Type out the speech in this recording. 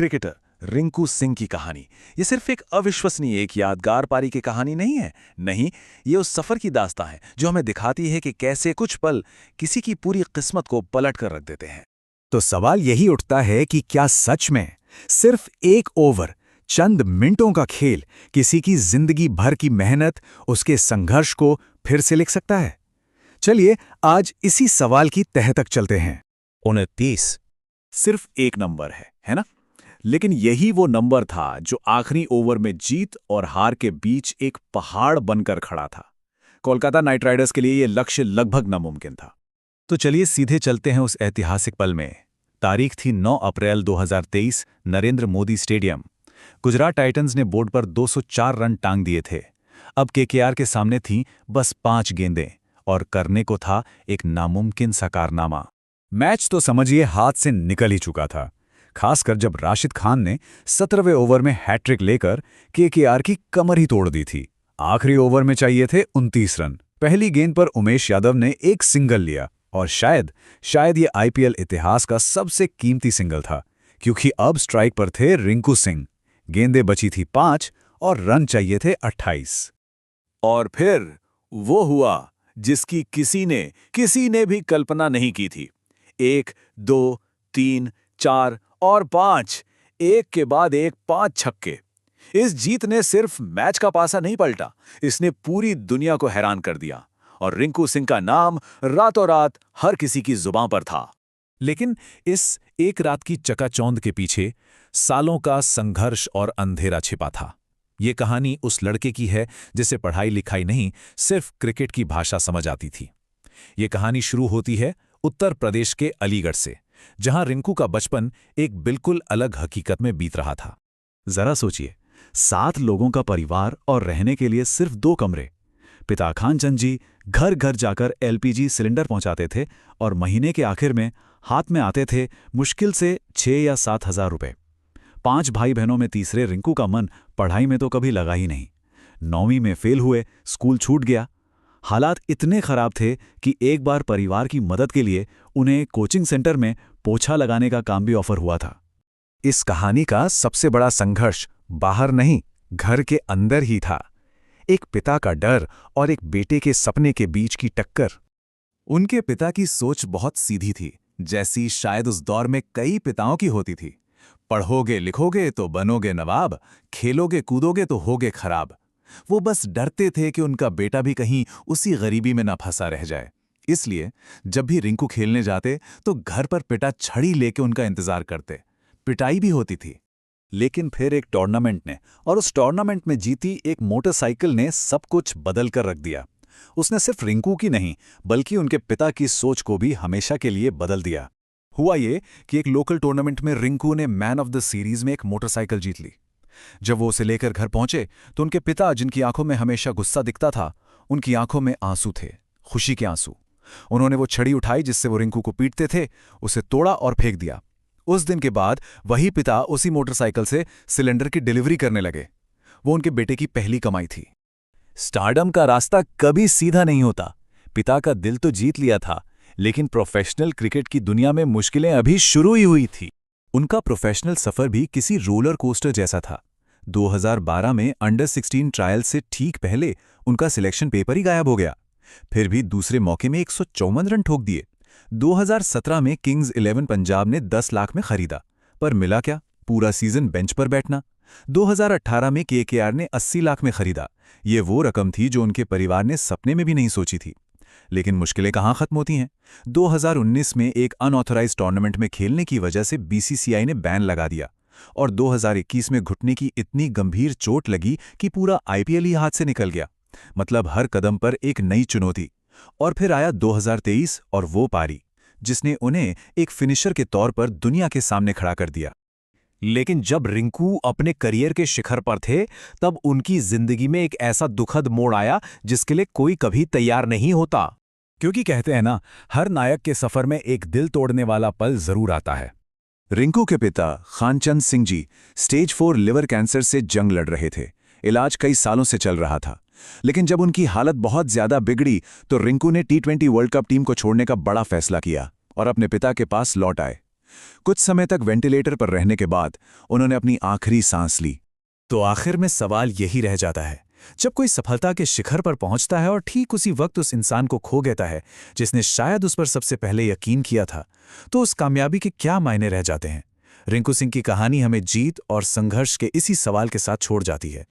Cricketer Rinku Singh की कहानी ये सिर्फ एक अविश्वसनीय एक यादगार पारी की कहानी नहीं है। नहीं, ये उस सफर की दास्तां है जो हमें दिखाती है कि कैसे कुछ पल किसी की पूरी किस्मत को पलट कर रख देते हैं। तो सवाल यही उठता है कि क्या सच में सिर्फ एक ओवर, चंद मिनटों का खेल किसी की जिंदगी भर की मेहनत, उसके संघर्ष को फिर से लिख सकता है? चलिए आज इसी सवाल की तह तक चलते हैं। 29 सिर्फ एक नंबर है ना? लेकिन यही वो नंबर था जो आखिरी ओवर में जीत और हार के बीच एक पहाड़ बनकर खड़ा था। कोलकाता नाइट राइडर्स के लिए यह लक्ष्य लगभग नामुमकिन था। तो चलिए सीधे चलते हैं उस ऐतिहासिक पल में। तारीख थी 9 अप्रैल 2023, नरेंद्र मोदी स्टेडियम। गुजरात टाइटंस ने बोर्ड पर 204 रन टांग दिए थे। अब केकेआर के सामने थी बस 5 गेंदें और करने को था एक नामुमकिन सा कारनामा। मैच तो समझिए हाथ से निकल ही चुका था, खासकर जब राशिद खान ने 17वें ओवर में हैट्रिक लेकर केकेआर की कमर ही तोड़ दी थी। आखिरी ओवर में चाहिए थे 29 रन। पहली गेंद पर उमेश यादव ने एक सिंगल लिया और शायद ये आईपीएल इतिहास का सबसे कीमती सिंगल था, क्योंकि अब स्ट्राइक पर थे रिंकू सिंह। गेंदें बची थी 5 और रन चाहिए थे 28। और फिर वो हुआ जिसकी किसी ने भी कल्पना नहीं की थी। 1, 2, 3, 4 और 5, एक के बाद एक 5 छक्के। इस जीत ने सिर्फ मैच का पासा नहीं पलटा, इसने पूरी दुनिया को हैरान कर दिया और रिंकू सिंह का नाम रातों रात हर किसी की जुबान पर था। लेकिन इस एक रात की चकाचौंध के पीछे सालों का संघर्ष और अंधेरा छिपा था। ये कहानी उस लड़के की है जिसे पढ़ाई लिखाई नहीं, सिर्फ क्रिकेट की भाषा समझ आती थी। ये कहानी शुरू होती है उत्तर प्रदेश के अलीगढ़ से, जहां रिंकू का बचपन एक बिल्कुल अलग हकीकत में बीत रहा था। जरा सोचिए, 7 लोगों का परिवार और रहने के लिए सिर्फ 2 कमरे। पिता खानचंद जी घर घर जाकर एलपीजी सिलेंडर पहुंचाते थे और महीने के आखिर में हाथ में आते थे मुश्किल से 6 या 7 हजार रुपए। 5 भाई बहनों में तीसरे रिंकू का मन पढ़ाई में तो कभी लगा ही नहीं। 9वीं में फेल हुए, स्कूल छूट गया। हालात इतने खराब थे कि एक बार परिवार की मदद के लिए उन्हें कोचिंग सेंटर में पोछा लगाने का काम भी ऑफर हुआ था। इस कहानी का सबसे बड़ा संघर्ष बाहर नहीं, घर के अंदर ही था। एक पिता का डर और एक बेटे के सपने के बीच की टक्कर। उनके पिता की सोच बहुत सीधी थी, जैसी शायद उस दौर में कई पिताओं की होती थी। पढ़ोगे लिखोगे तो बनोगे नवाब, खेलोगे कूदोगे तो होगे खराब। वो बस डरते थे कि उनका बेटा भी कहीं उसी गरीबी में ना फंसा रह जाए। इसलिए जब भी रिंकू खेलने जाते तो घर पर पिता छड़ी लेके उनका इंतजार करते। पिटाई भी होती थी। लेकिन फिर एक टूर्नामेंट ने, और उस टूर्नामेंट में जीती एक मोटरसाइकिल ने सब कुछ बदल कर रख दिया। उसने सिर्फ रिंकू की नहीं, बल्कि उनके पिता की सोच को भी हमेशा के लिए बदल दिया। हुआ ये कि एक लोकल टूर्नामेंट में रिंकू ने मैन ऑफ द सीरीज में एक मोटरसाइकिल जीत ली। जब वो उसे लेकर घर पहुंचे तो उनके पिता, जिनकी आंखों में हमेशा गुस्सा दिखता था, उनकी आंखों में आंसू थे, खुशी के आंसू। उन्होंने वो छड़ी उठाई जिससे वो रिंकू को पीटते थे, उसे तोड़ा और फेंक दिया। उस दिन के बाद वही पिता उसी मोटरसाइकिल से सिलेंडर की डिलीवरी करने लगे। वो उनके बेटे की पहली कमाई थी। स्टारडम का रास्ता कभी सीधा नहीं होता। पिता का दिल तो जीत लिया था, लेकिन प्रोफेशनल क्रिकेट की दुनिया में मुश्किलें अभी शुरू ही हुई थी। उनका प्रोफेशनल सफर भी किसी रोलर कोस्टर जैसा था। 2012 में अंडर 16 ट्रायल से ठीक पहले उनका सिलेक्शन पेपर ही गायब हो गया। फिर भी दूसरे मौके में 154 रन ठोक दिए। 2017 में किंग्स 11 पंजाब ने 10 लाख में खरीदा, पर मिला क्या? पूरा सीजन बेंच पर बैठना। 2018 में केकेआर ने 80 लाख में खरीदा। ये वो रकम थी जो उनके परिवार ने सपने में भी नहीं सोची थी। लेकिन मुश्किलें कहाँ खत्म होती हैं। 2019 में एक अनऑथराइज्ड टूर्नामेंट में खेलने की वजह से बीसीसीआई ने बैन लगा दिया और 2021 में घुटने की इतनी गंभीर चोट लगी कि पूरा आईपीएल ही हाथ से निकल गया। मतलब हर कदम पर एक नई चुनौती। और फिर आया 2023 और वो पारी जिसने उन्हें एक फिनिशर के तौर पर दुनिया के सामने खड़ा कर दिया। लेकिन जब रिंकू अपने करियर के शिखर पर थे, तब उनकी जिंदगी में एक ऐसा दुखद मोड़ आया जिसके लिए कोई कभी तैयार नहीं होता। क्योंकि कहते हैं ना, हर नायक के सफर में एक दिल तोड़ने वाला पल जरूर आता है। रिंकू के पिता Khanchand Singh ji stage 4 liver cancer से जंग लड़ रहे थे। इलाज कई सालों से चल रहा था, लेकिन जब उनकी हालत बहुत ज्यादा बिगड़ी तो रिंकू ने T20 वर्ल्ड कप टीम को छोड़ने का बड़ा फैसला किया और अपने पिता के पास लौट आए। कुछ समय तक वेंटिलेटर पर रहने के बाद उन्होंने अपनी आखिरी सांस ली। तो आखिर में सवाल यही रह जाता है, जब कोई सफलता के शिखर पर पहुंचता है और ठीक उसी वक्त उस इंसान को खो देता है जिसने शायद उस पर सबसे पहले यकीन किया था, तो उस कामयाबी के क्या मायने रह जाते हैं। रिंकू सिंह की कहानी हमें जीत और संघर्ष के इसी सवाल के साथ छोड़ जाती है।